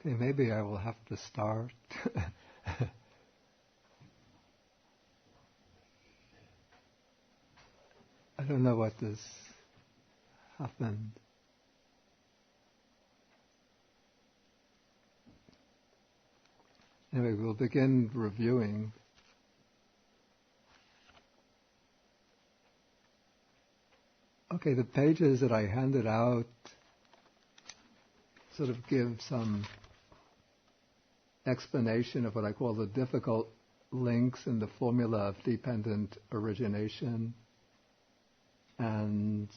Okay, maybe I will have to start. I don't know what this happened. Anyway, we'll begin reviewing. Okay, the pages that I handed out sort of give some explanation of what I call the difficult links in the formula of dependent origination. And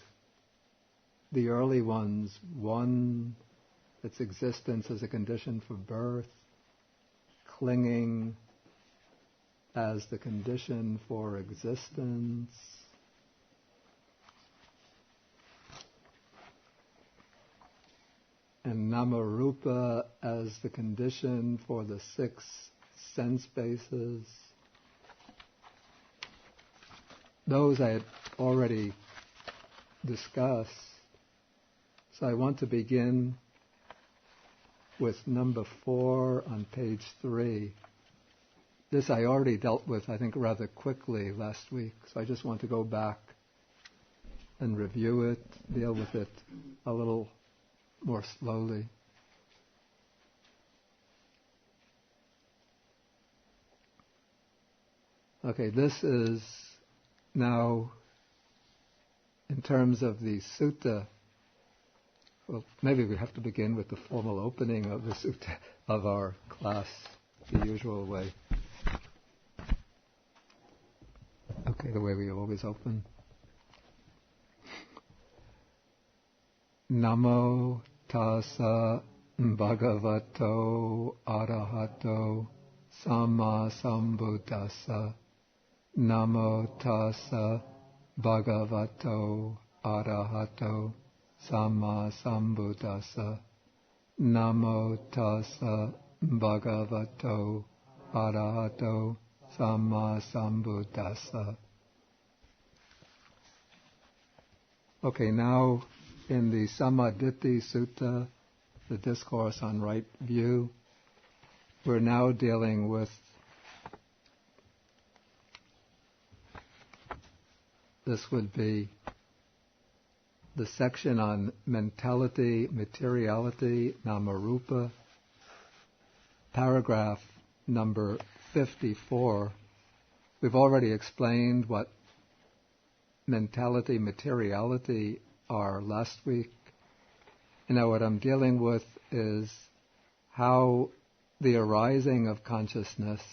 the early ones, one, its existence as a condition for birth, clinging as the condition for existence, and namarupa as the condition for the 6 sense bases. Those I had already discussed, so I want to begin with number 4 on page 3. This I already dealt with, I think, rather quickly last week, so I just want to go back and review it, deal with it a little more slowly. Okay, this is now, in terms of the sutta, well, maybe we have to begin with the formal opening of the sutta of our class, the usual way. Okay, the way we always open. Namo tassa bhagavato arahato sammasambuddhassa. Namo tassa bhagavato arahato sammasambuddhassa. Namo tassa bhagavato arahato sammasambuddhassa. Okay, now in the Sammādiṭṭhi Sutta, the discourse on right view, we're now dealing with this would be the section on mentality, materiality, namarupa, paragraph number 54. We've already explained what mentality, materiality are last week. And now what I'm dealing with is how the arising of consciousness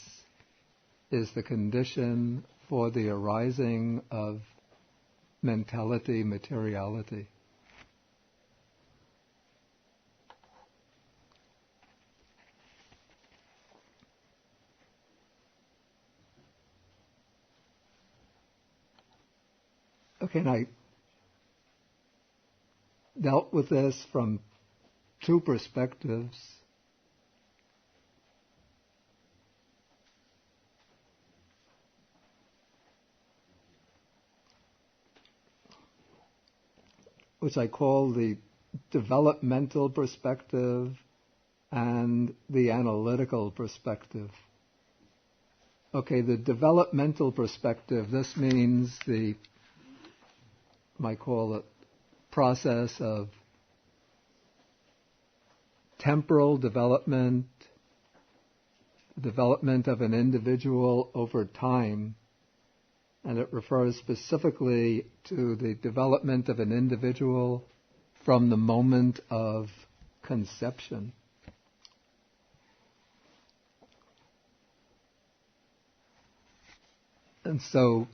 is the condition for the arising of mentality, materiality. Okay, and I dealt with this from 2 perspectives. Which I call the developmental perspective and the analytical perspective. Okay, the developmental perspective, this means the, might call it, process of temporal development of an individual over time, and it refers specifically to the development of an individual from the moment of conception. And so,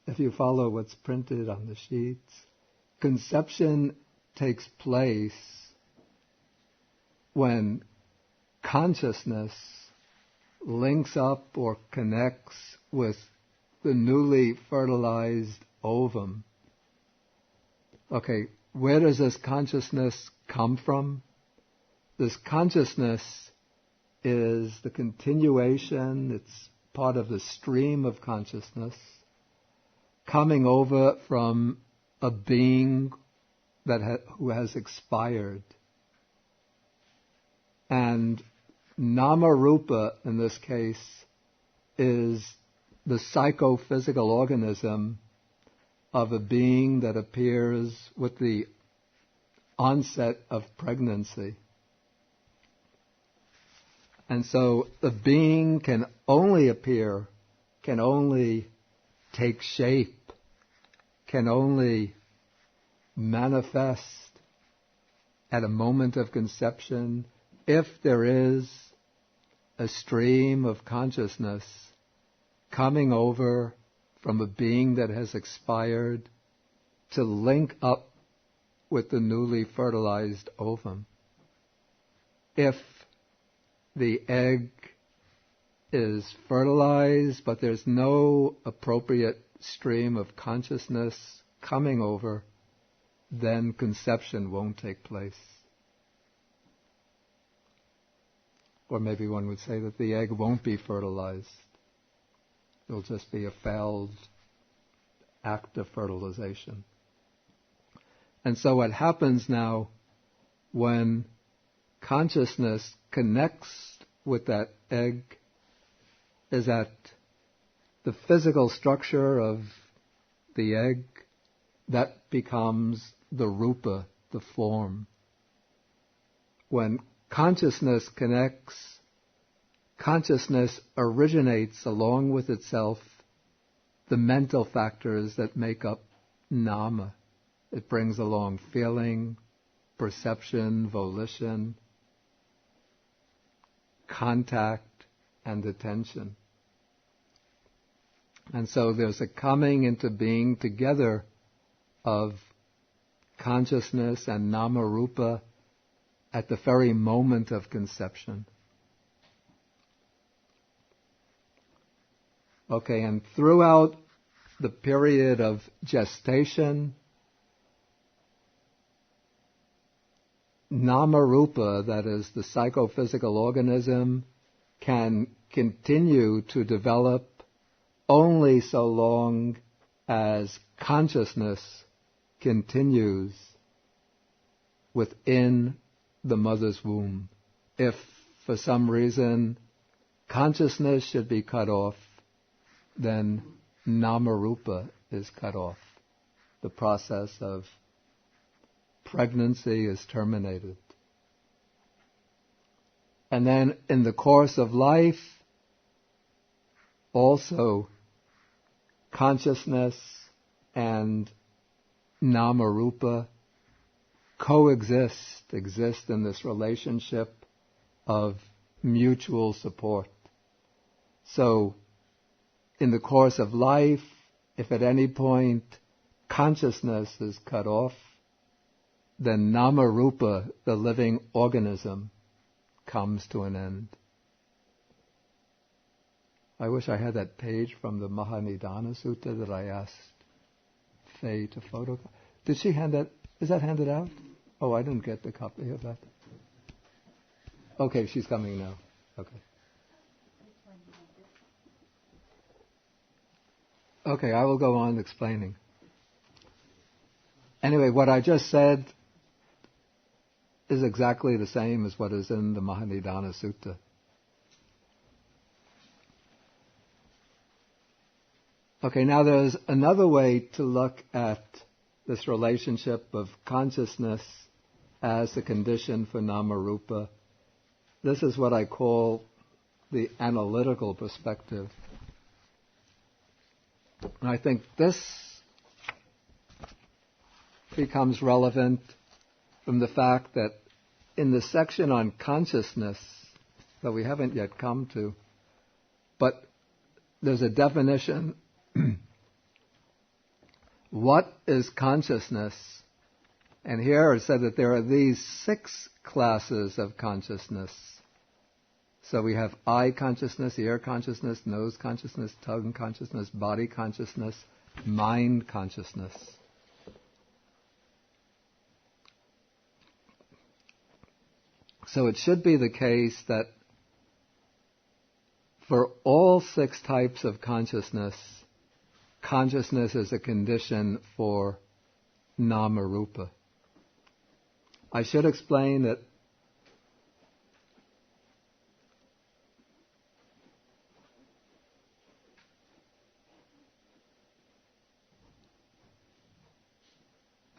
if you follow what's printed on the sheets, conception takes place when consciousness links up or connects with the newly fertilized ovum. Okay, where does this consciousness come from? This consciousness is the continuation, it's part of the stream of consciousness, coming over from a being who has expired. And Nama-rupa, in this case, is the psychophysical organism of a being that appears with the onset of pregnancy. And so the being can only appear, can only take shape, can only manifest at a moment of conception if there is a stream of consciousness coming over from a being that has expired to link up with the newly fertilized ovum. If the egg is fertilized, but there's no appropriate stream of consciousness coming over, then conception won't take place. Or maybe one would say that the egg won't be fertilized. It'll just be a failed act of fertilization. And so what happens now when consciousness connects with that egg is that the physical structure of the egg, that becomes the rupa, the form. When consciousness connects, consciousness originates along with itself the mental factors that make up nama. It brings along feeling, perception, volition, contact, and attention. And so there's a coming into being together of consciousness and nama-rupa at the very moment of conception. Okay, and throughout the period of gestation, nama-rupa, that is the psychophysical organism, can continue to develop only so long as consciousness continues within the mother's womb. If for some reason consciousness should be cut off, then nama-rupa is cut off. The process of pregnancy is terminated. And then in the course of life, also consciousness and nama-rupa exist in this relationship of mutual support. So, in the course of life, if at any point consciousness is cut off, then nama-rupa, the living organism, comes to an end. I wish I had that page from the Mahanidana Sutta that I asked Faye to photocopy. Did she hand that? Is that handed out? Oh, I didn't get the copy of that. Okay, she's coming now. Okay. Okay, I will go on explaining. Anyway, what I just said is exactly the same as what is in the Mahanidana Sutta. Okay, now there's another way to look at this relationship of consciousness as a condition for nama-rupa. This is what I call the analytical perspective. And I think this becomes relevant from the fact that in the section on consciousness that we haven't yet come to, but there's a definition. What is consciousness? And here it said that there are these 6 classes of consciousness. So we have eye consciousness, ear consciousness, nose consciousness, tongue consciousness, body consciousness, mind consciousness. So it should be the case that for all 6 types of consciousness, consciousness is a condition for nama-rupa. I should explain that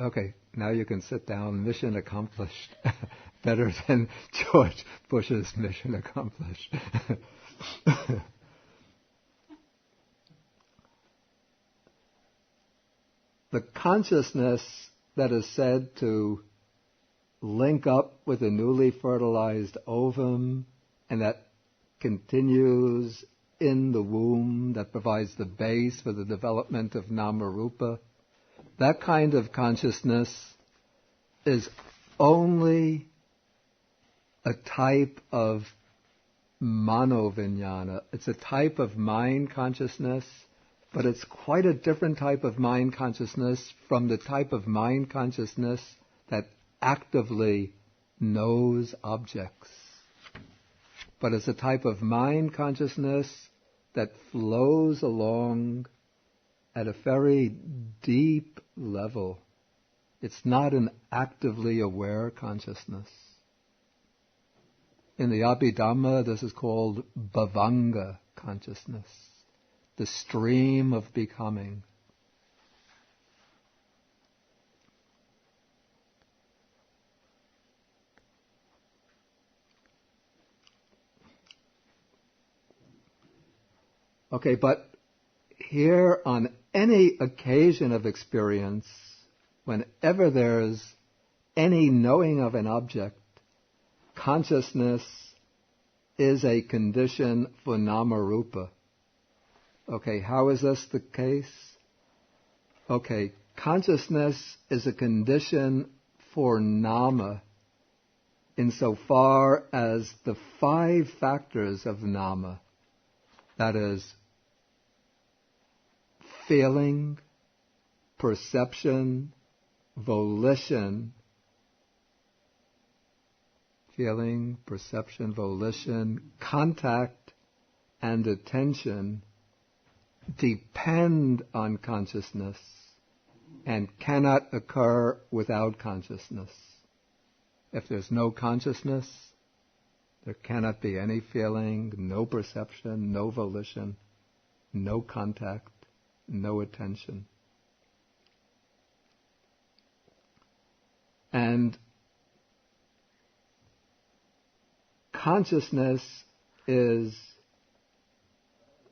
okay, now you can sit down. Mission accomplished. Better than George Bush's mission accomplished. The consciousness that is said to link up with a newly fertilized ovum and that continues in the womb, that provides the base for the development of nama-rupa, that kind of consciousness is only a type of mano-vijnana. It's a type of mind consciousness, but it's quite a different type of mind consciousness from the type of mind consciousness that actively knows objects. But it's a type of mind consciousness that flows along at a very deep level. It's not an actively aware consciousness. In the Abhidhamma, this is called bhavanga consciousness, the stream of becoming. Okay, but here on any occasion of experience, whenever there's any knowing of an object, consciousness is a condition for nama-rupa. Okay, how is this the case? Okay, consciousness is a condition for nama insofar as the 5 factors of nama, that is, feeling, perception, volition, contact, and attention depend on consciousness and cannot occur without consciousness. If there's no consciousness, there cannot be any feeling, no perception, no volition, no contact, no attention. And consciousness is,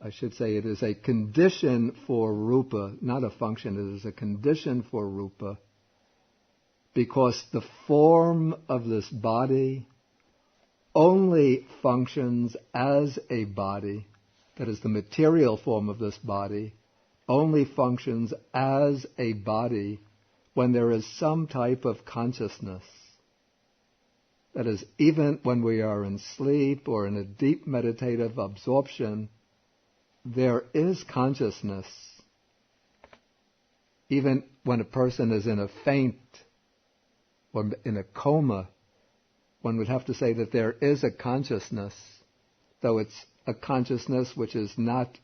I should say, it is a condition for rupa, not a function. It is a condition for rupa because the form of this body only functions as a body. That is, the material form of this body only functions as a body when there is some type of consciousness. That is, even when we are in sleep or in a deep meditative absorption, there is consciousness. Even when a person is in a faint or in a coma, one would have to say that there is a consciousness, though it's a consciousness which is not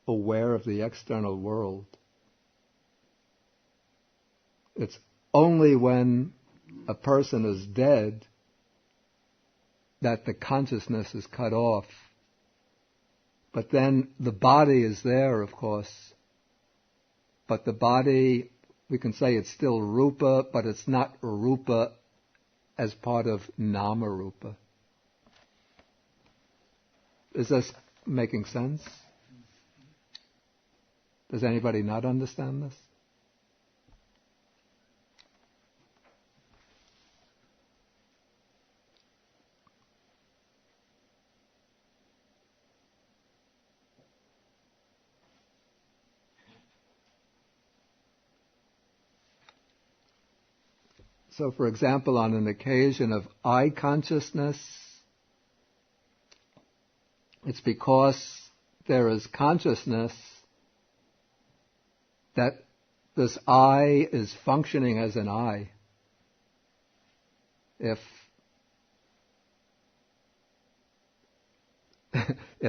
aware of the external world. It's only when a person is dead that the consciousness is cut off. But then the body is there, of course. But the body, we can say it's still rupa, but it's not rupa as part of nama-rupa. Is this making sense? Does anybody not understand this? So, for example, on an occasion of I consciousness, it's because there is consciousness that this I is functioning as an I. If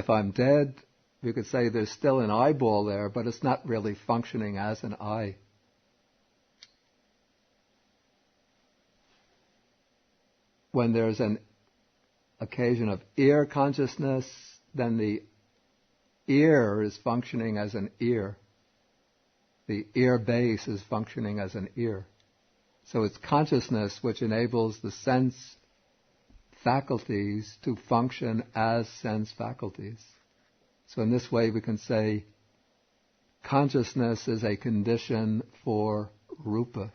I'm dead, you could say there's still an eyeball there, but it's not really functioning as an I. when there's an occasion of ear consciousness, then the ear is functioning as an ear. The ear base is functioning as an ear. So it's consciousness which enables the sense faculties to function as sense faculties. So in this way we can say consciousness is a condition for rupa.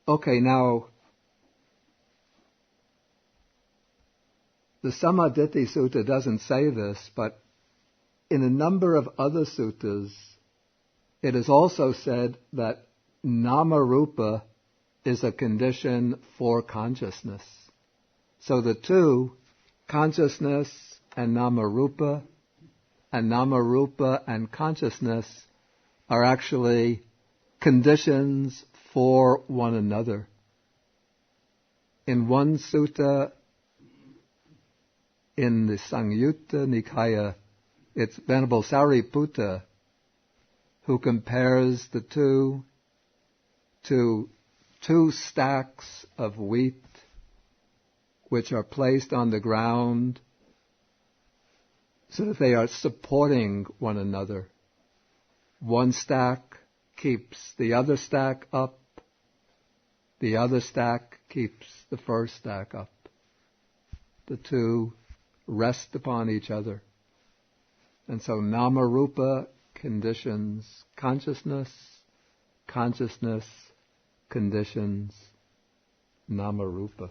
Okay, now the Sammādiṭṭhi Sutta doesn't say this, but in a number of other suttas, it is also said that nama-rupa is a condition for consciousness. So the two, consciousness and nama-rupa and consciousness, are actually conditions for one another. In one sutta, in the Saṅyutta Nikaya, it's Venerable Sāriputta who compares the two to two stacks of wheat which are placed on the ground so that they are supporting one another. One stack keeps the other stack up. The other stack keeps the first stack up. The two rest upon each other. And so nama-rupa conditions consciousness, consciousness conditions nama-rupa.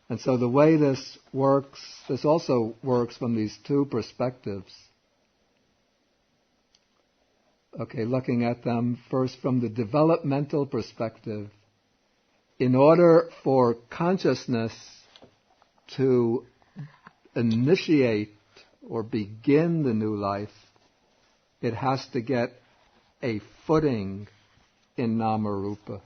And so the way this works, this also works from these two perspectives. Okay, looking at them first from the developmental perspective. In order for consciousness to initiate or begin the new life, it has to get a footing in nama-rupa.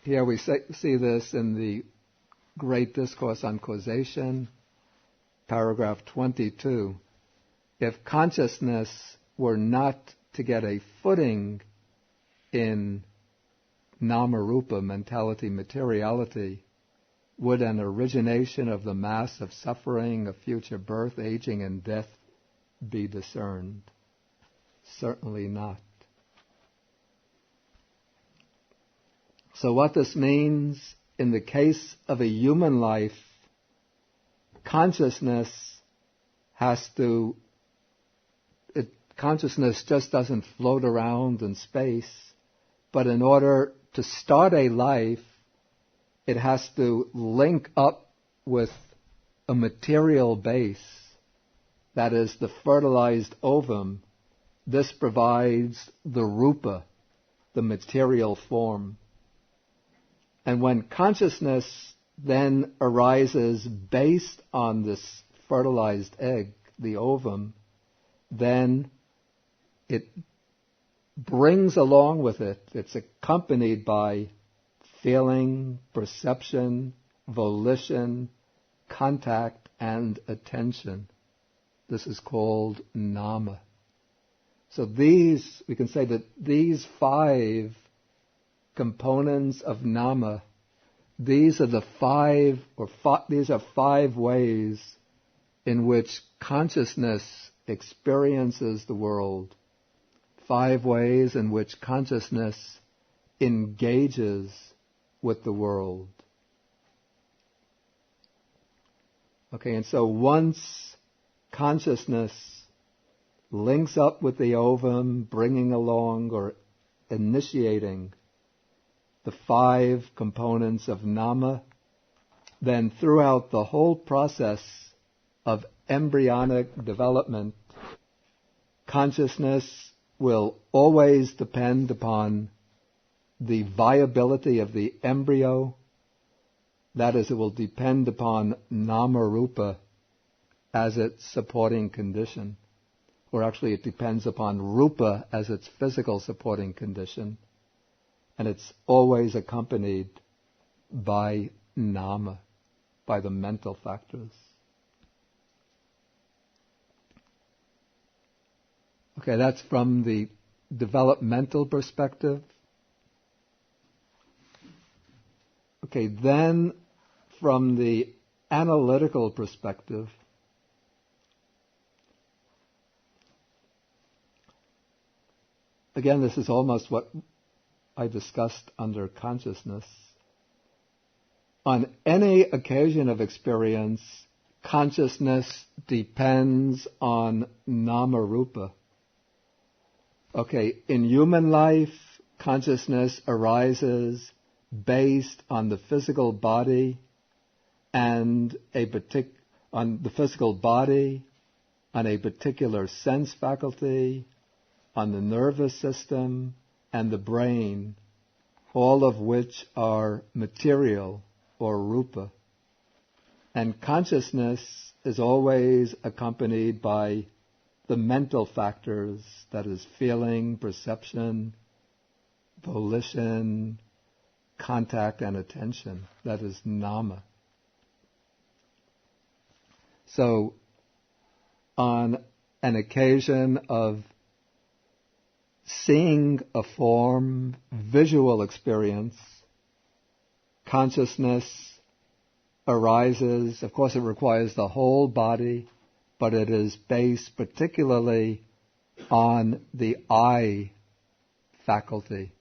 Here we see this in the great discourse on causation, paragraph 22. If consciousness were not to get a footing in nama-rupa, mentality, materiality, would an origination of the mass of suffering, of future birth, aging, and death be discerned? Certainly not. So what this means, in the case of a human life, consciousness just doesn't float around in space, but in order to start a life, it has to link up with a material base, that is the fertilized ovum. This provides the rupa, the material form. And when consciousness then arises based on this fertilized egg, the ovum, then it brings along with it, it's accompanied by feeling, perception, volition, contact, and attention. This is called nama. So we can say that these 5 components of nama, these are 5 ways in which consciousness experiences the world. 5 ways in which consciousness engages with the world. Okay, and so once consciousness links up with the ovum, bringing along or initiating the 5 components of nama, then throughout the whole process of embryonic development, consciousness will always depend upon the viability of the embryo. That is, it will depend upon nama-rupa as its supporting condition. Or actually it depends upon rupa as its physical supporting condition. And it's always accompanied by nama, by the mental factors. Okay, that's from the developmental perspective. Okay, then from the analytical perspective, again, this is almost what I discussed under consciousness. On any occasion of experience, consciousness depends on nama-rupa. Okay, in human life, consciousness arises based on the physical body and on the physical body, on a particular sense faculty, on the nervous system and the brain, all of which are material or rupa. And consciousness is always accompanied by the mental factors, that is feeling, perception, volition, contact, and attention. That is nama. So, on an occasion of seeing a form, visual experience, consciousness arises. Of course, it requires the whole body, but it is based particularly on the eye faculty.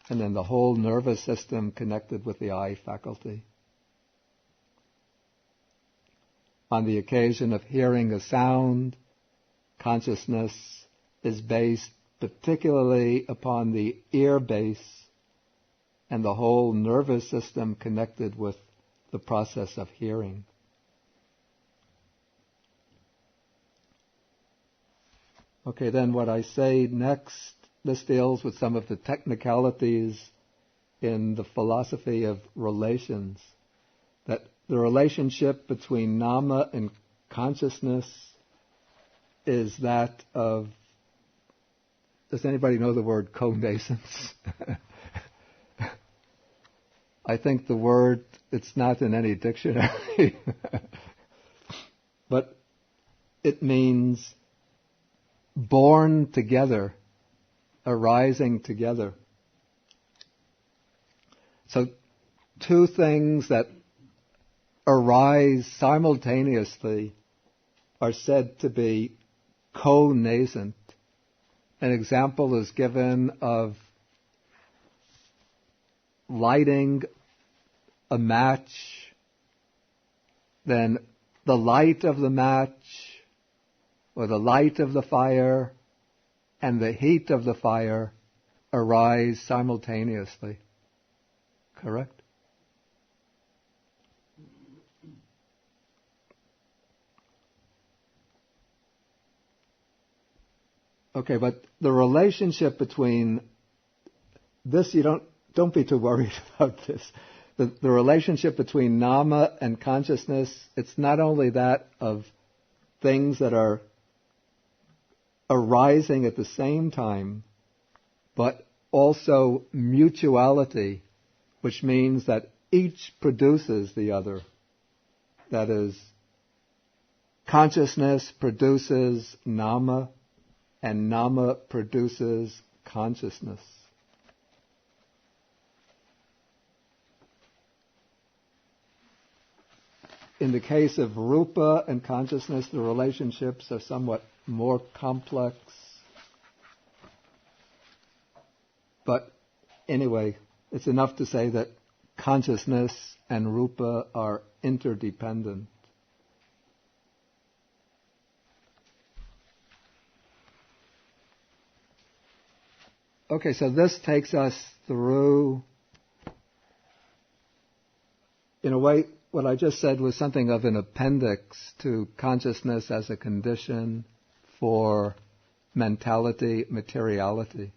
And then the whole nervous system connected with the eye faculty. On the occasion of hearing a sound, consciousness is based particularly upon the ear base and the whole nervous system connected with the process of hearing. Okay, then what I say next, this deals with some of the technicalities in the philosophy of relations. That the relationship between nama and consciousness is that of, does anybody know the word connascence? I think the word, it's not in any dictionary, but it means born together, arising together. So two things that arise simultaneously are said to be connascent. An example is given of lighting a match, then the light of the match or the light of the fire and the heat of the fire arise simultaneously. Correct? Okay, but the relationship between this, don't be too worried about this. The relationship between nama and consciousness, it's not only that of things that are arising at the same time, but also mutuality, which means that each produces the other. That is, consciousness produces nama, and nama produces consciousness. In the case of rupa and consciousness, the relationships are somewhat more complex. But anyway, it's enough to say that consciousness and rupa are interdependent. Okay, so this takes us through, in a way, what I just said was something of an appendix to consciousness as a condition for mentality, materiality.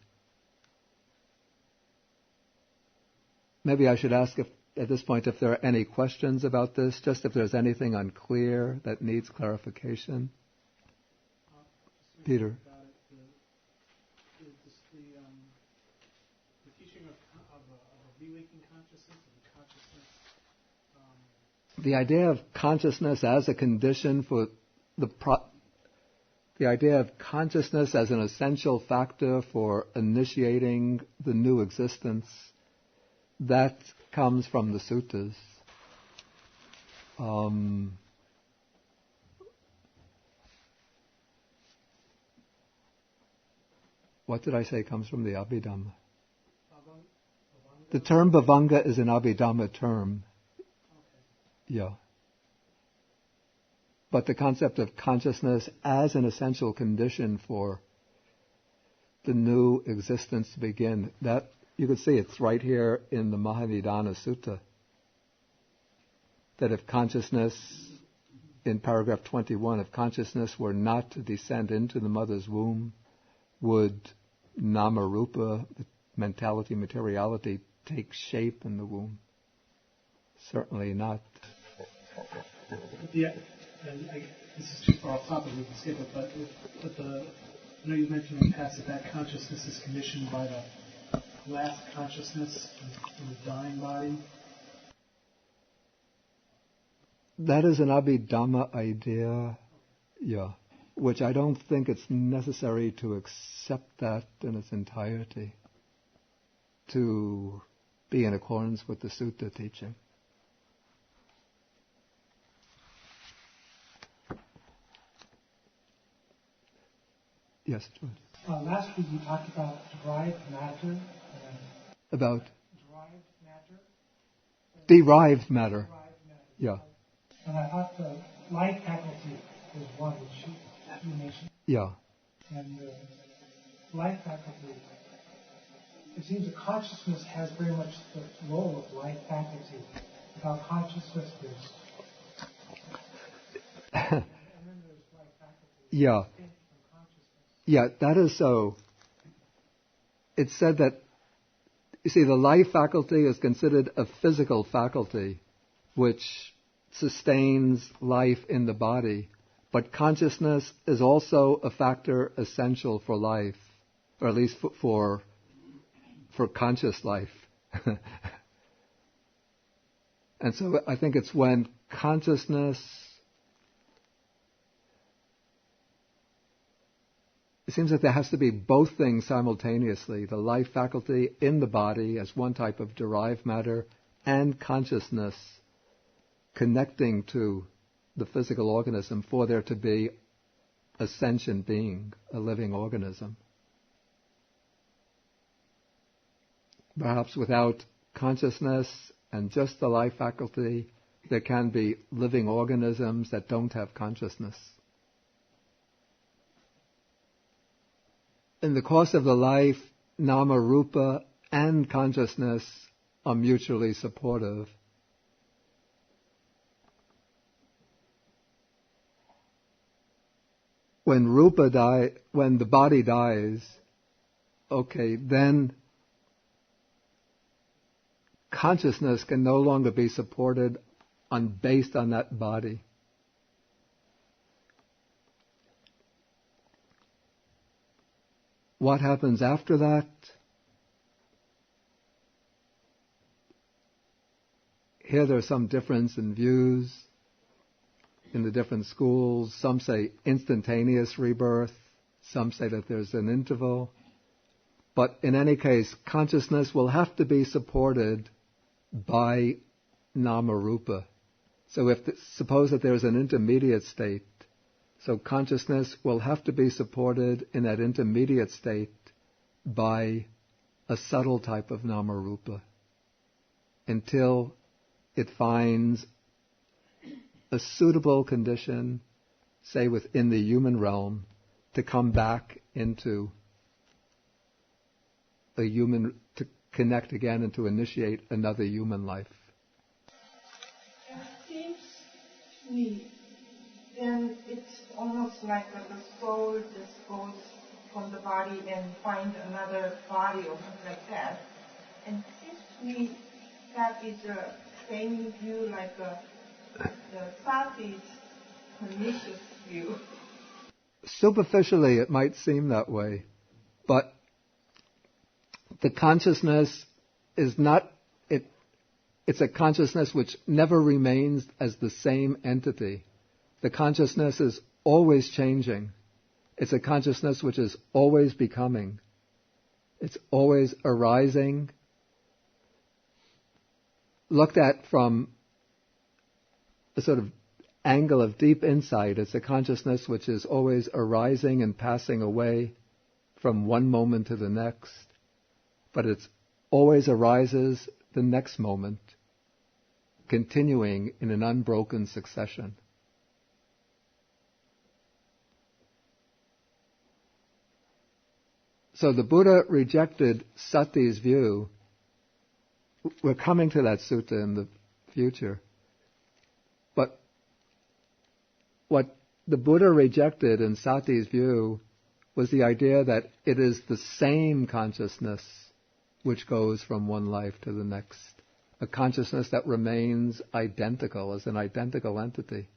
Maybe I should ask at this point if there are any questions about this, just if there's anything unclear that needs clarification. Peter. The idea of consciousness as a condition for the idea of consciousness as an essential factor for initiating the new existence, that comes from the suttas. What did I say comes from the Abhidhamma? The term bhavanga is an Abhidhamma term. Yeah. But the concept of consciousness as an essential condition for the new existence to begin, that you can see it's right here in the Mahanidana Sutta. That if consciousness, in paragraph 21, if consciousness were not to descend into the mother's womb, would nama rupa, mentality, materiality, take shape in the womb? Certainly not. Yeah, and this is too far off topic, we can skip it, but I know you mentioned in the past that consciousness is conditioned by the last consciousness in the dying body. That is an Abhidhamma idea, yeah, which I don't think it's necessary to accept that in its entirety to be in accordance with the Sutta teaching. Yes, George. Last week you talked about derived matter. About? Derived matter. Derived matter. Yeah. And I thought the life faculty was one, which you mentioned. Yeah. And the life faculty, it seems that consciousness has very much the role of life faculty. Without consciousness, there's... and then there's life faculty. Yeah. Yeah, that is so. It's said that, you see, the life faculty is considered a physical faculty, which sustains life in the body. But consciousness is also a factor essential for life, or at least for conscious life. And so I think it's when consciousness, it seems that there has to be both things simultaneously, the life faculty in the body as one type of derived matter, and consciousness connecting to the physical organism for there to be a sentient being, a living organism. Perhaps without consciousness and just the life faculty, there can be living organisms that don't have consciousness. In the course of the life, nama rupa and consciousness are mutually supportive. When when the body dies, okay, then consciousness can no longer be supported based on that body. What happens after that? Here there's some difference in views in the different schools. Some say instantaneous rebirth. Some say that there's an interval. But in any case, consciousness will have to be supported by nama rupa. So suppose that there's an intermediate state, so consciousness will have to be supported in that intermediate state by a subtle type of nama rupa until it finds a suitable condition, say within the human realm, to come back into a human, to connect again and to initiate another human life. It seems to me then it's almost like the soul just goes from the body and finds another body or something like that. And it seems to me that is the same view like the Sati's pernicious view. Superficially it might seem that way, but the consciousness is not, it's a consciousness which never remains as the same entity. The consciousness is always changing. It's a consciousness which is always becoming. It's always arising. Looked at from a sort of angle of deep insight, it's a consciousness which is always arising and passing away from one moment to the next, but it always arises the next moment, continuing in an unbroken succession. So the Buddha rejected Satti's view. We're coming to that sutta in the future. But what the Buddha rejected in Satti's view was the idea that it is the same consciousness which goes from one life to the next. A consciousness that remains identical as an identical entity.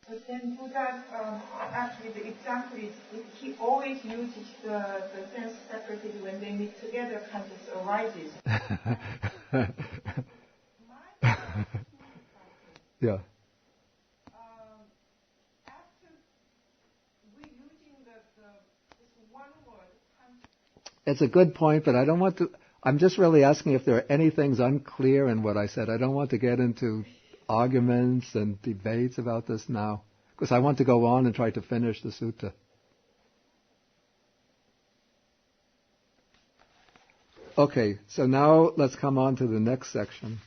But then Buddha, actually the example is, he always uses the sense separated when they meet together, consciousness arises. Yeah. After we using this one word, It's a good point, but I don't want to... I'm just really asking if there are any things unclear in what I said. I don't want to get into arguments and debates about this now, because I want to go on and try to finish the sutta. Okay, so now let's come on to the next section.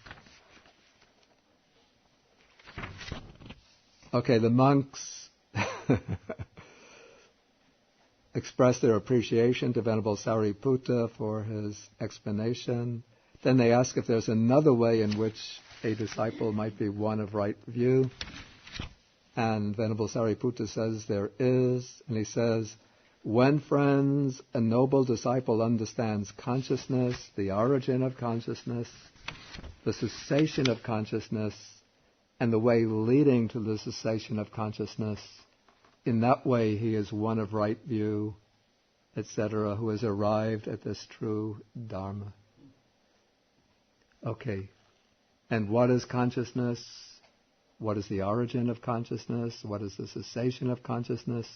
Okay, the monks expressed their appreciation to Venerable Sāriputta for his explanation. Then they ask if there's another way in which a disciple might be one of right view. And Venerable Sāriputta says there is, and he says, when, friends, a noble disciple understands consciousness, the origin of consciousness, the cessation of consciousness, and the way leading to the cessation of consciousness, in that way he is one of right view, etc., who has arrived at this true Dharma. Okay. And what is consciousness? What is the origin of consciousness? What is the cessation of consciousness?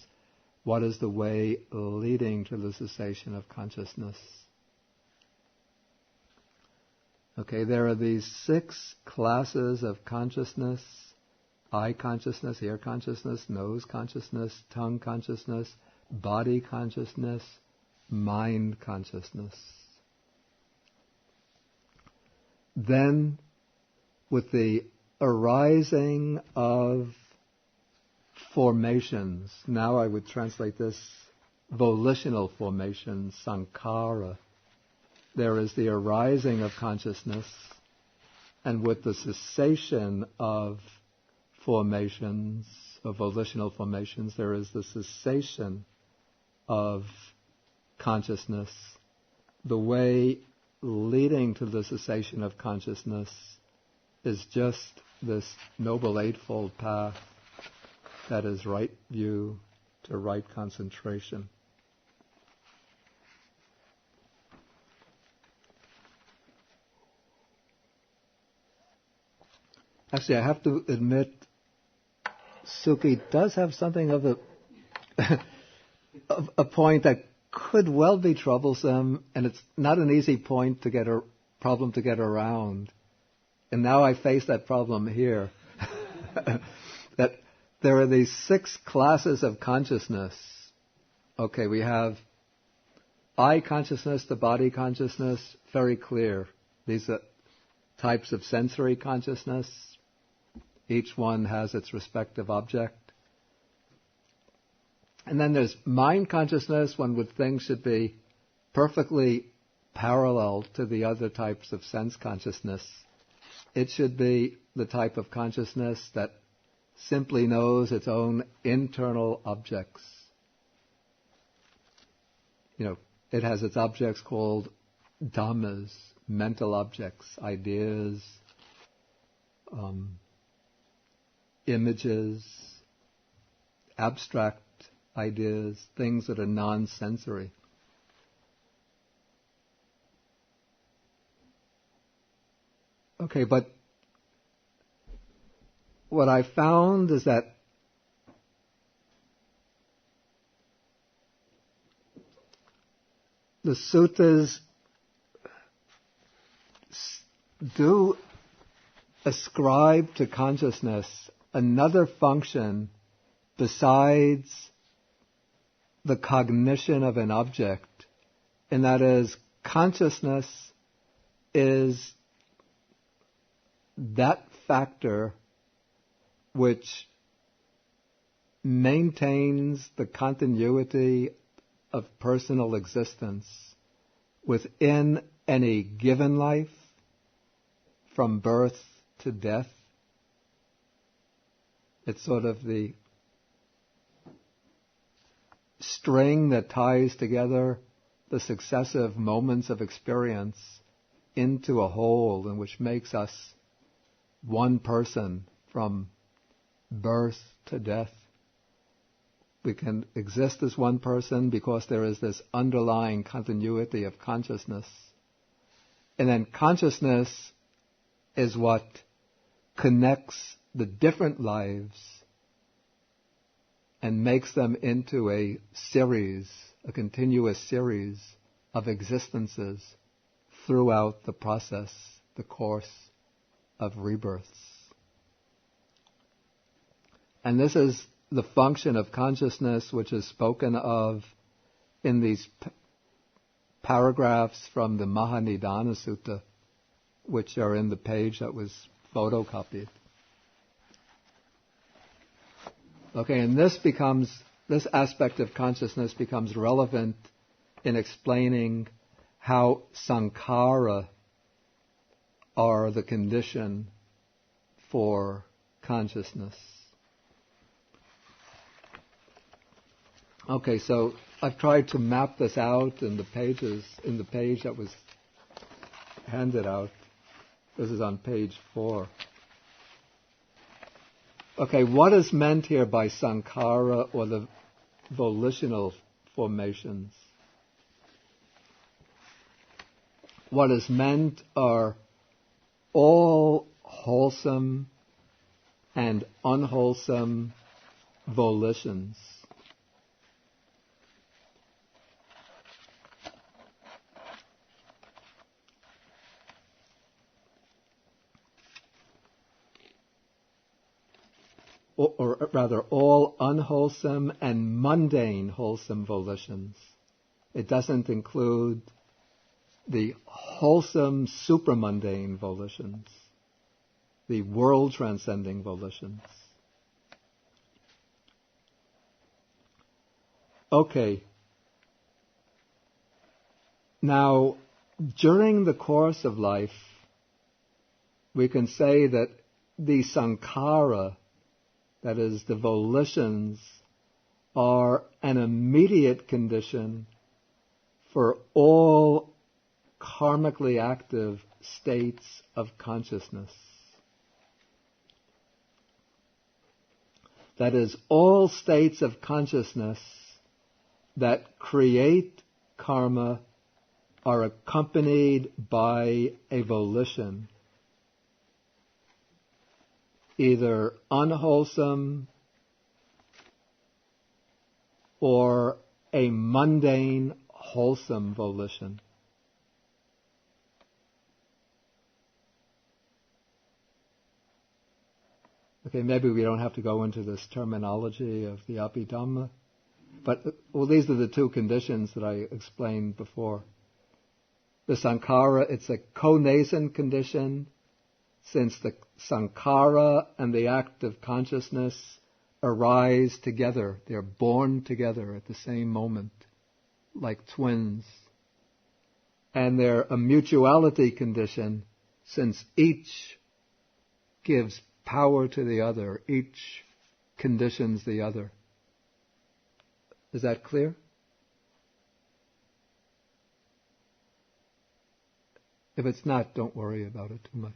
What is the way leading to the cessation of consciousness? Okay, there are these 6 classes of consciousness: eye consciousness, ear consciousness, nose consciousness, tongue consciousness, body consciousness, mind consciousness. Then, with the arising of formations, now I would translate this volitional formation, sankhara. There is the arising of consciousness, and with the cessation of formations, of volitional formations, there is the cessation of consciousness. The way leading to the cessation of consciousness is just this Noble Eightfold Path that is right view to right concentration. Actually, I have to admit, Suki does have something of a point that could well be troublesome, and it's not an easy point to get a problem to get around. And now I face that problem here. That there are these 6 classes of consciousness. Okay, we have eye consciousness, the body consciousness, very clear. These are types of sensory consciousness. Each one has its respective object. And then there's mind consciousness. One would think should be perfectly parallel to the other types of sense consciousness. It should be the type of consciousness that simply knows its own internal objects. You know, it has its objects called dhammas, mental objects, ideas, images, abstract ideas, things that are non-sensory. Okay, but what I found is that the suttas do ascribe to consciousness another function besides the cognition of an object, and that is consciousness is that factor which maintains the continuity of personal existence within any given life, from birth to death. It's sort of the string that ties together the successive moments of experience into a whole, and which makes us one person from birth to death. We can exist as one person because there is this underlying continuity of consciousness. And then consciousness is what connects the different lives and makes them into a series, a continuous series of existences throughout the process, the course of rebirths. And this is the function of consciousness which is spoken of in these paragraphs from the Mahanidana Sutta, which are in the page that was photocopied. Okay, and this aspect of consciousness becomes relevant in explaining how sankhara are the condition for consciousness. Okay, so I've tried to map this out in the page that was handed out. This is on page 4. Okay, what is meant here by sankhara, or the volitional formations? What is meant are all wholesome and unwholesome volitions. Or rather, all unwholesome and mundane wholesome volitions. It doesn't include the wholesome supramundane volitions, the world-transcending volitions. Okay. Now, during the course of life, we can say that the sankhara, that is, the volitions, are an immediate condition for all karmically active states of consciousness. That is, all states of consciousness that create karma are accompanied by a volition, either unwholesome or a mundane wholesome volition. Okay, maybe we don't have to go into this terminology of the Abhidhamma, but these are the two conditions that I explained before. The sankhara, it's a co-nascent condition, since the sankhara and the act of consciousness arise together. They're born together at the same moment, like twins. And they're a mutuality condition, since each gives power to the other, each conditions the other. Is that clear? If it's not, don't worry about it too much.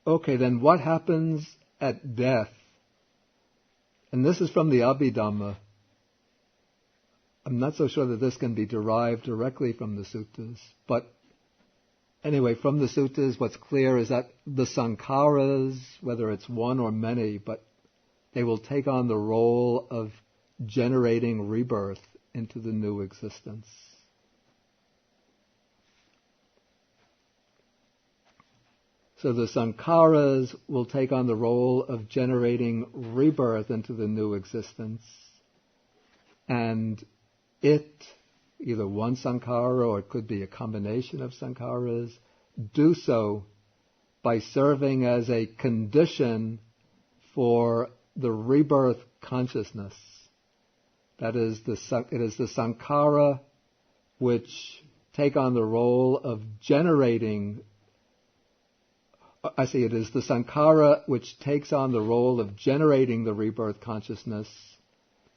Okay, then what happens at death? And this is from the Abhidhamma. I'm not so sure that this can be derived directly from the suttas, but anyway, from the suttas, what's clear is that the sankharas, whether it's one or many, but they will take on the role of generating rebirth into the new existence. So the sankharas will take on the role of generating rebirth into the new existence. And it, either one sankhara or it could be a combination of sankharas, do so by serving as a condition for the rebirth consciousness. That is, it is the sankhara which take on the role of generating. It is the sankhara which takes on the role of generating the rebirth consciousness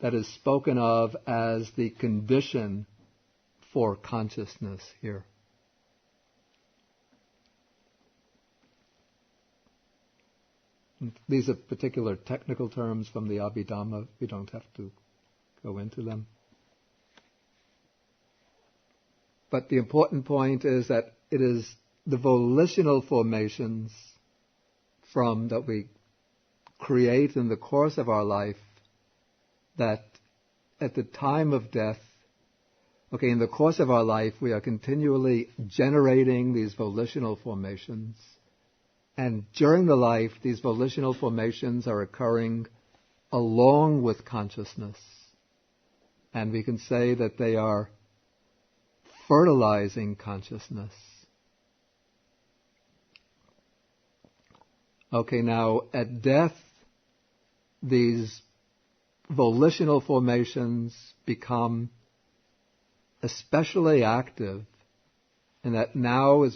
that is spoken of as the condition for consciousness here. These are particular technical terms from the Abhidhamma. We don't have to go into them. But the important point is that it is the volitional formations that we create in the course of our life that at the time of death, in the course of our life, we are continually generating these volitional formations. And during the life, these volitional formations are occurring along with consciousness. And we can say that they are fertilizing consciousness. Now at death, these volitional formations become especially active, and that now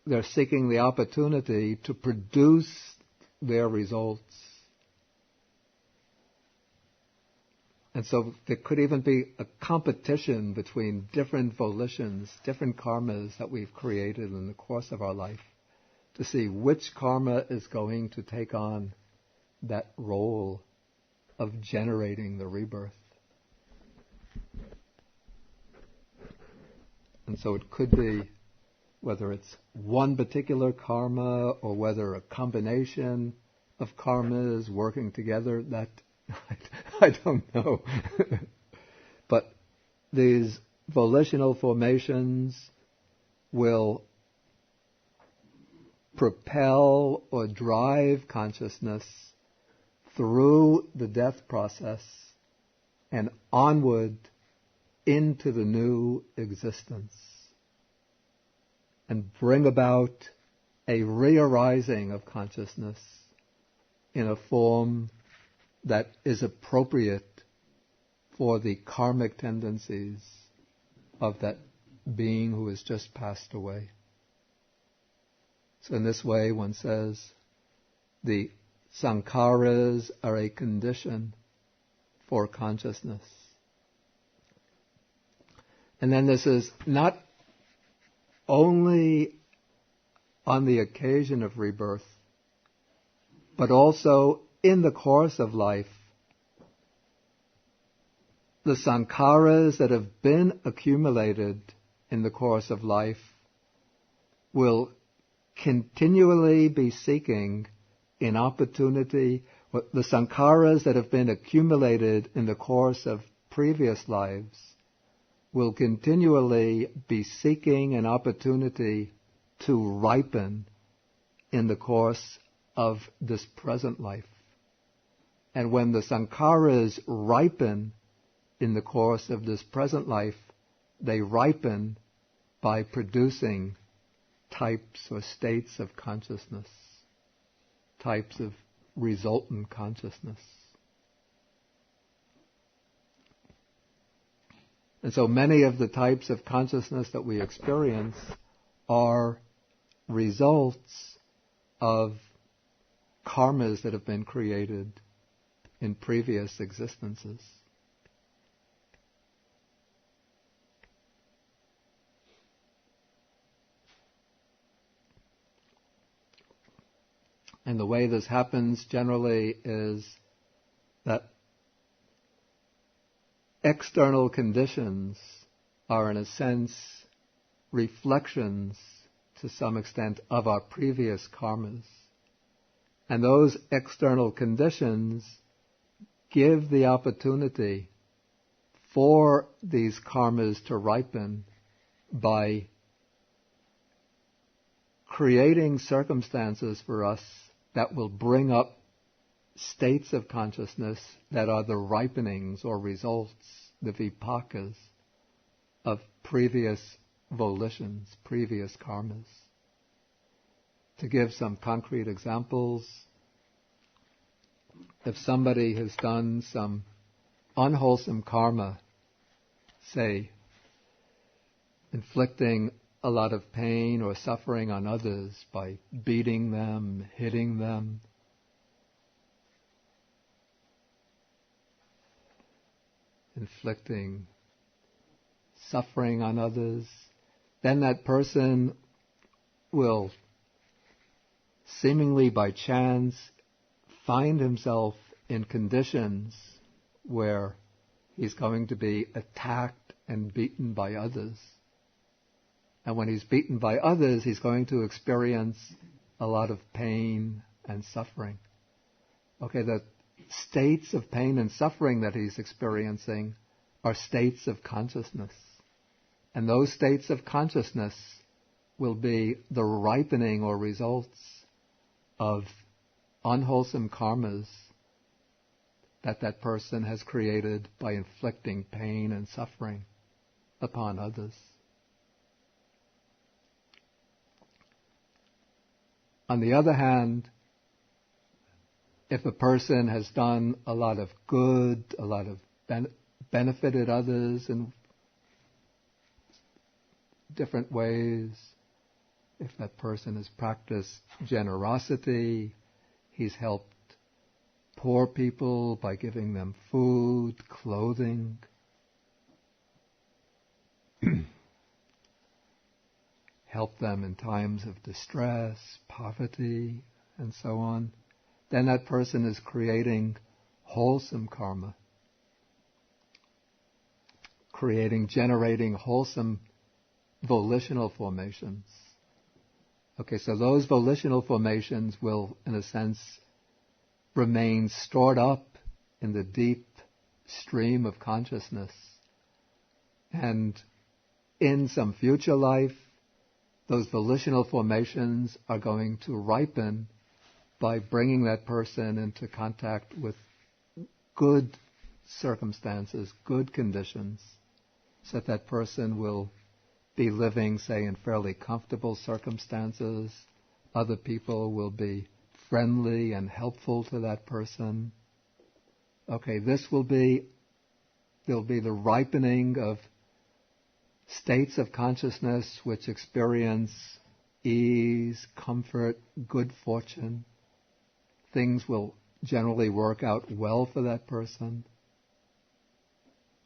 they're seeking the opportunity to produce their results. And so there could even be a competition between different volitions, different karmas that we've created in the course of our life, to see which karma is going to take on that role of generating the rebirth. And so it could be whether it's one particular karma or whether a combination of karmas working together, that I don't know. But these volitional formations will propel or drive consciousness through the death process and onward into the new existence, and bring about a re-arising of consciousness in a form that is appropriate for the karmic tendencies of that being who has just passed away. So in this way, one says, the sankharas are a condition for consciousness. And then this is not only on the occasion of rebirth, but also in the course of life. The sankharas that have been accumulated in the course of life will continually be seeking an opportunity. The sankharas that have been accumulated in the course of previous lives will continually be seeking an opportunity to ripen in the course of this present life. And when the sankharas ripen in the course of this present life, they ripen by producing types or states of consciousness, types of resultant consciousness. And so many of the types of consciousness that we experience are results of karmas that have been created in previous existences. And the way this happens generally is that external conditions are, in a sense, reflections, to some extent, of our previous karmas. And those external conditions give the opportunity for these karmas to ripen by creating circumstances for us that will bring up states of consciousness that are the ripenings or results, the vipakas, of previous volitions, previous karmas. To give some concrete examples, if somebody has done some unwholesome karma, say, inflicting a lot of pain or suffering on others by beating them, hitting them, inflicting suffering on others, then that person will seemingly by chance find himself in conditions where he's going to be attacked and beaten by others. And when he's beaten by others, he's going to experience a lot of pain and suffering. Okay, the states of pain and suffering that he's experiencing are states of consciousness. And those states of consciousness will be the ripening or results of unwholesome karmas that person has created by inflicting pain and suffering upon others. On the other hand, if a person has done a lot of good, a lot of benefited others in different ways, if that person has practiced generosity, he's helped poor people by giving them food, clothing, help them in times of distress, poverty, and so on, then that person is creating wholesome karma, generating wholesome volitional formations. Okay, so those volitional formations will, in a sense, remain stored up in the deep stream of consciousness. And in some future life, those volitional formations are going to ripen by bringing that person into contact with good circumstances, good conditions, so that person will be living, say, in fairly comfortable circumstances. Other people will be friendly and helpful to that person. Okay, there'll be the ripening of states of consciousness which experience ease, comfort, good fortune. Things will generally work out well for that person.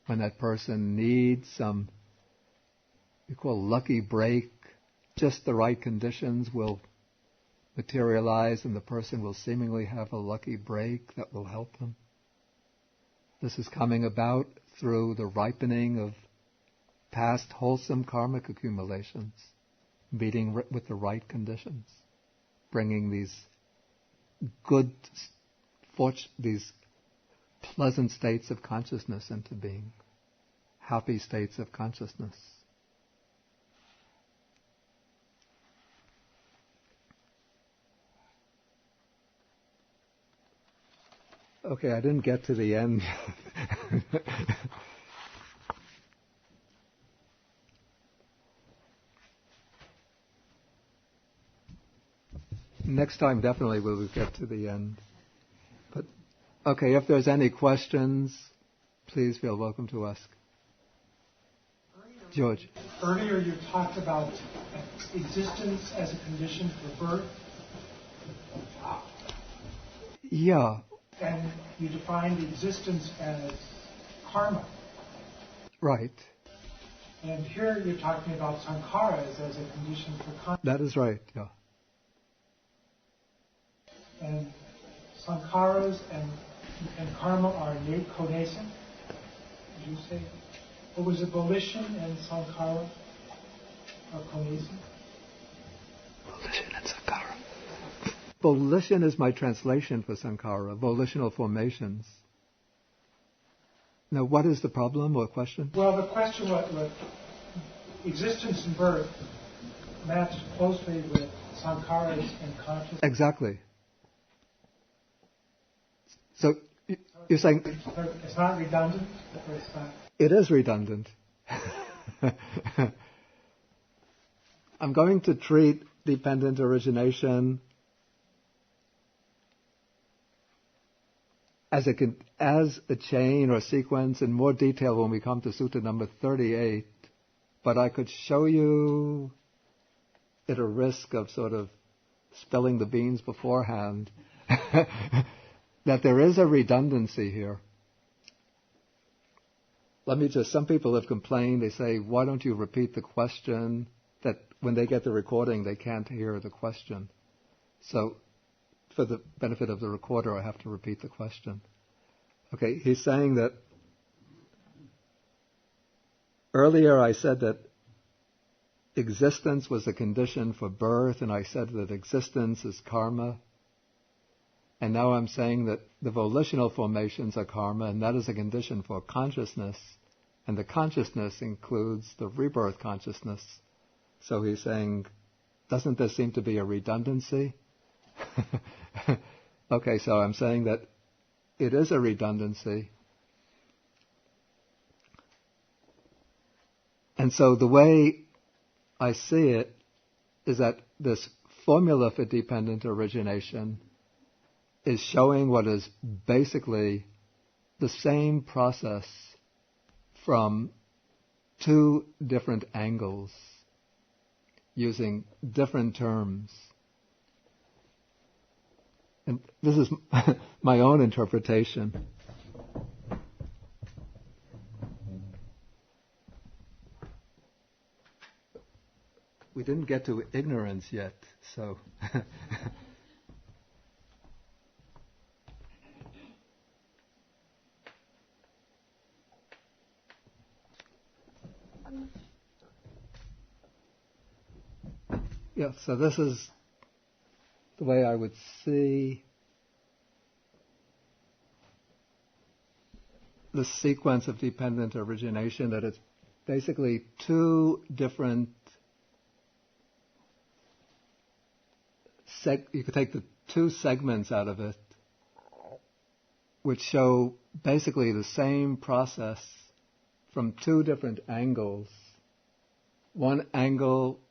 When that person needs some, we call lucky break, just the right conditions will materialize and the person will seemingly have a lucky break that will help them. This is coming about through the ripening of past wholesome karmic accumulations, meeting with the right conditions, bringing these good, these pleasant states of consciousness into being, happy states of consciousness. Okay, I didn't get to the end. Next time definitely we'll get to the end. But okay, if there's any questions, please feel welcome to ask. George. Earlier you talked about existence as a condition for birth. Yeah. And you defined existence as karma. Right. And here you're talking about sankharas as a condition for karma. That is right, yeah. And sankharas and karma are co-nascent? Did you say? Or was it volition and sankhara are cohesive? Volition and sankhara. Volition is my translation for sankhara, volitional formations. Now, what is the problem or question? Well, the question was existence and birth match closely with sankharas and consciousness. Exactly. So you're saying it's not redundant? Or it's not? It is redundant. I'm going to treat dependent origination as a chain or sequence in more detail when we come to Sutta number 38, but I could show you at a risk of sort of spilling the beans beforehand that there is a redundancy here. Some people have complained, they say, why don't you repeat the question? That when they get the recording, they can't hear the question. So, for the benefit of the recorder, I have to repeat the question. Okay, he's saying that earlier I said that existence was a condition for birth, and I said that existence is karma. And now I'm saying that the volitional formations are karma, and that is a condition for consciousness. And the consciousness includes the rebirth consciousness. So he's saying, doesn't there seem to be a redundancy? Okay, so I'm saying that it is a redundancy. And so the way I see it is that this formula for dependent origination is showing what is basically the same process from two different angles, using different terms. And this is my own interpretation. We didn't get to ignorance yet, so... Yeah, so this is the way I would see the sequence of dependent origination, that it's basically two different you could take the two segments out of it, which show basically the same process from two different angles. One angle,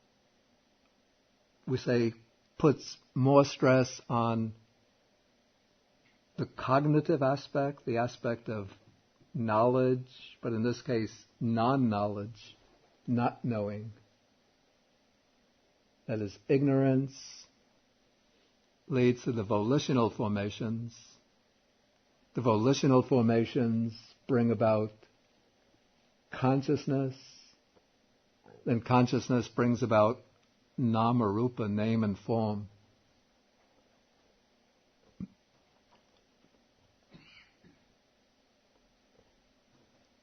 we say, puts more stress on the cognitive aspect, the aspect of knowledge, but in this case, non-knowledge, not knowing. That is, ignorance leads to the volitional formations. The volitional formations bring about consciousness. Then consciousness brings about nama rupa, name and form.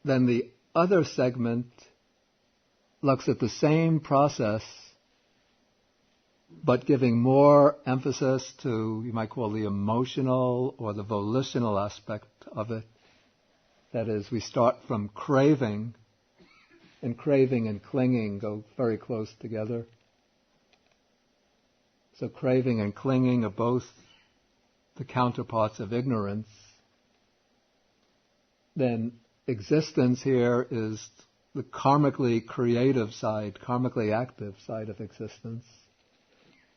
Then the other segment looks at the same process, but giving more emphasis to, you might call, the emotional or the volitional aspect of it. That is, we start from craving, and craving and clinging go very close together. So craving and clinging are both the counterparts of ignorance. Then existence here is the karmically creative side, karmically active side of existence.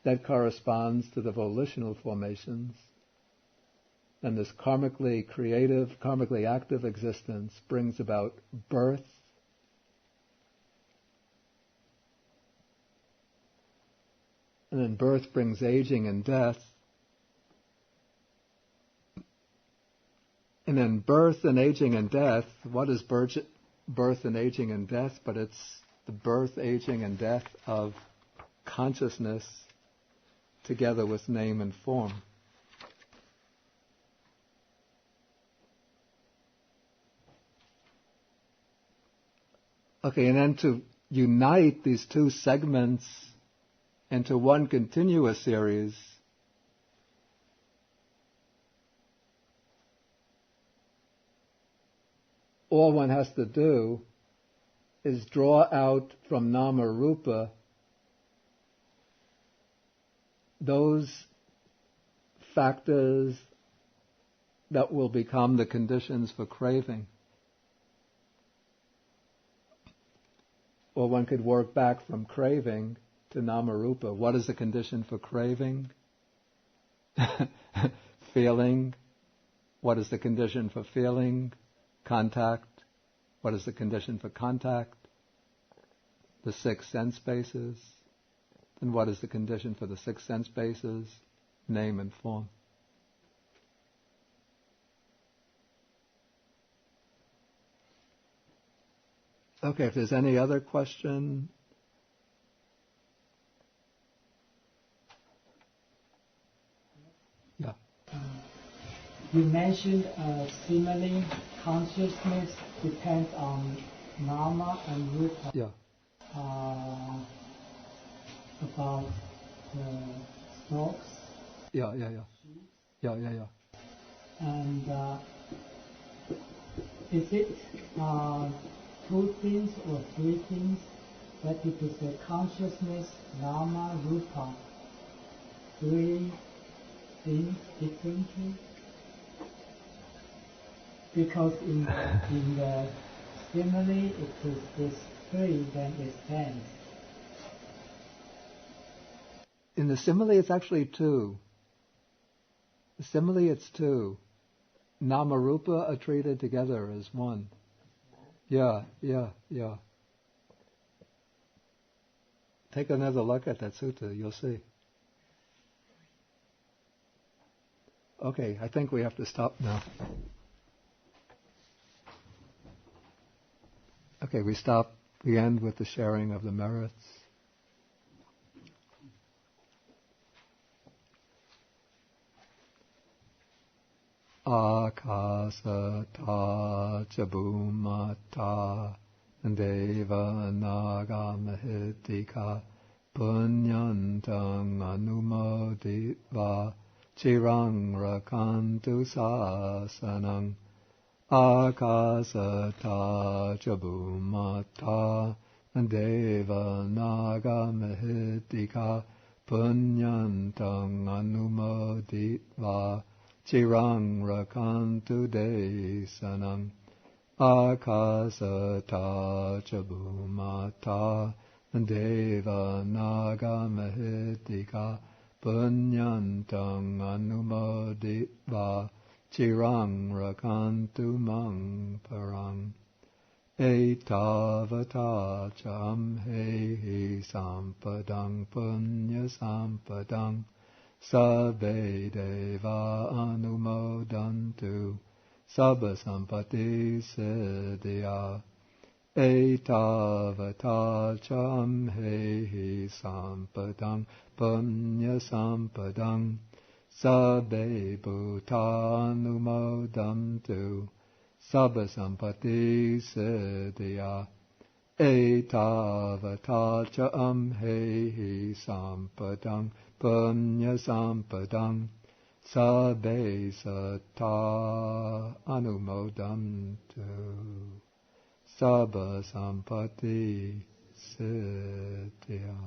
That corresponds to the volitional formations. And this karmically creative, karmically active existence brings about birth, and then birth brings aging and death. And then birth and aging and death, what is birth and aging and death? But it's the birth, aging and death of consciousness together with name and form. Okay, and then to unite these two segments into one continuous series, all one has to do is draw out from nama rupa those factors that will become the conditions for craving. Or one could work back from craving to nama rupa. What is the condition for craving? Feeling. What is the condition for feeling? Contact. What is the condition for contact? The 6 sense bases. Then what is the condition for the 6 sense bases? Name and form. Okay, if there's any other question. Yeah. You mentioned simile consciousness depends on nama and rupa. Yeah. About the strokes. Yeah. And is it 2 things or 3 things that it is a consciousness, nama, rupa, 3 things differently? Because in the simile it is this 3, then it's 10. In the simile it's actually 2. The simile it's 2. Nama rupa are treated together as 1. Yeah. Take another look at that sutta, you'll see. Okay, I think we have to stop now. Okay, we stop. We end with the sharing of the merits. Akasata ca bhumata deva naga mahitika punyantang anumoditva chirang rakantu sasanang. Akasata ca bhumata deva naga mahitika punyantang anumoditva chirang rakantu desanam. Akasata ca bhumata deva naga mahitika punyantang anumoditva chirang rakantu mang parang. Etavata cham he sampadang punya sampadang sabbe deva anumodantu sabba sampati siddhya. Etavata cham he sampadang punya sampadang sabbe bhutanumodantu sabba sampati siddhya. Etavata cham he sampadang punya sampadang sabbe satta anumodantu sabba sampati siddhya.